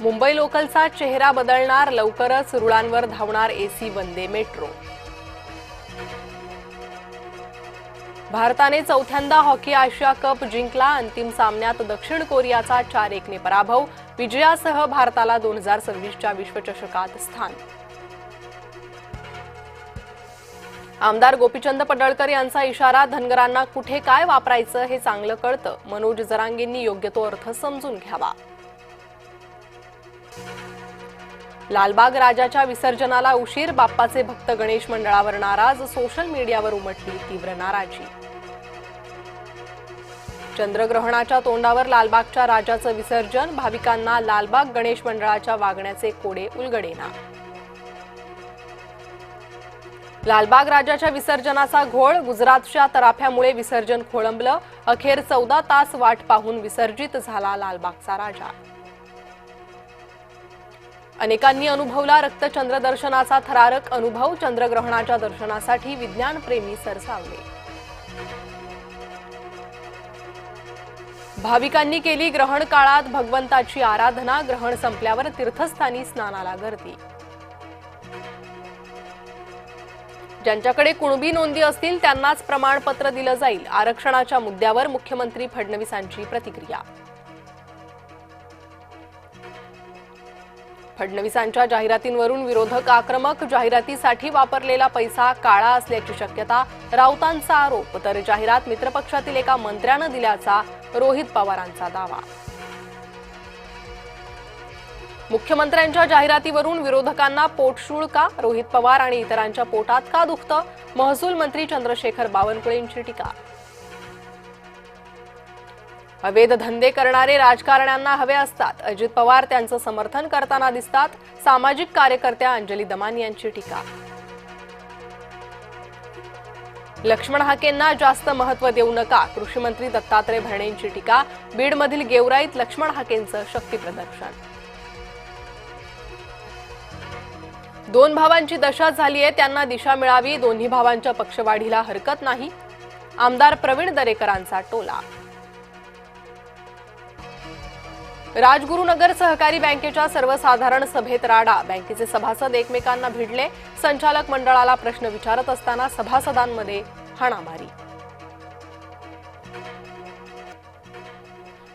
मुंबई लोकलचा चेहरा बदलणार, लवकरच रुळांवर धावणार एसी वंदे मेट्रो। भारताने चौथ्यांदा हॉकी आशिया कप जिंकला, अंतिम सामन्यात दक्षिण कोरियाचा 4-1 ने पराभव, विजयासह भारताला 2026च्या विश्वचषकात स्थान। आमदार गोपीचंद पडळकर यांचा इशारा, धनगरांना कुठे काय वापरायचं हे चांगलं कळतं, मनोज जरांगेंनी योग्य तो अर्थ समजून घ्यावा। लालबाग राजाच्या विसर्जनाला उशीर, बाप्पाचे भक्त गणेश मंडळावर नाराज, सोशल मीडियावर उमटली तीव्र नाराजी। चंद्रग्रहणाच्या तोंडावर लालबागच्या राजाचं विसर्जन, भाविकांना लालबाग गणेश मंडळाच्या वागण्याचे कोडे उलगडेना। लालबाग राजाच्या विसर्जनाचा घोळ, गुजरातच्या तराफ्यामुळे विसर्जन खोळंबलं, अखेर 14 तास वाट पाहून विसर्जित झाला लालबागचा राजा। अनेकांनी अनुभवला रक्तचंद्र दर्शनाचा थरारक अनुभव, चंद्रग्रहणाच्या दर्शनासाठी विज्ञानप्रेमी सरसावले। भाविकांनी केली ग्रहण काळात भगवंताची आराधना, ग्रहण संपल्यावर तीर्थस्थानी स्नानाला गर्दी। ज्यांच्याकडे कुणबी नोंदी असतील त्यांनाच प्रमाणपत्र दिलं जाईल, आरक्षणाच्या मुद्द्यावर मुख्यमंत्री फडणवीसांची प्रतिक्रिया। फडणवीसांच्या जाहिरातींवरून विरोधक आक्रमक, जाहिरातीसाठी वापरलेला पैसा काळा असल्याची शक्यता, राऊतांचा आरोप, तर जाहिरात मित्रपक्षातील एका मंत्र्यानं दिल्याचा रोहित पवारांचा दावा। मुख्यमंत्र्यांच्या जाहिरातीवरून विरोधकांना पोटशूळ का, रोहित पवार आणि इतरांच्या पोटात का दुखतं, महसूल मंत्री चंद्रशेखर बावनकुळेंची टीका। अवैध धंदे करणारे राजकारण्यांना हवे असतात, अजित पवार त्यांचं समर्थन करताना दिसतात, सामाजिक कार्यकर्त्या अंजली दमानी यांची टीका। लक्ष्मण हाकेंना जास्त महत्त्व देऊ नका, कृषी मंत्री दत्तात्रय भरणेंची टीका, बीडमधील गेवराईत लक्ष्मण हाकेंचं शक्ती प्रदर्शन। दोन भावांची दशा झाली आहे, त्यांना दिशा मिळावी, दोन्ही भावांच्या पक्षवाढीला हरकत नाही, आमदार प्रवीण दरेकरांचा टोला। राजगुरुनगर सहकारी बँकेच्या सर्वसाधारण सभेत राडा, बँकेचे सभासद एकमेकांना भिडले, संचालक मंडळाला प्रश्न विचारत असताना सभासदांमध्ये हाणामारी।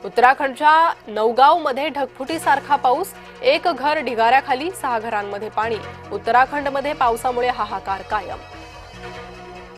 उत्तराखंडच्या नौगावमध्ये ढगफुटीसारखा पाऊस, एक घर ढिगाऱ्याखाली, 6 घरांमध्ये पाणी, उत्तराखंडमध्ये पावसामुळे हाहाकार कायम।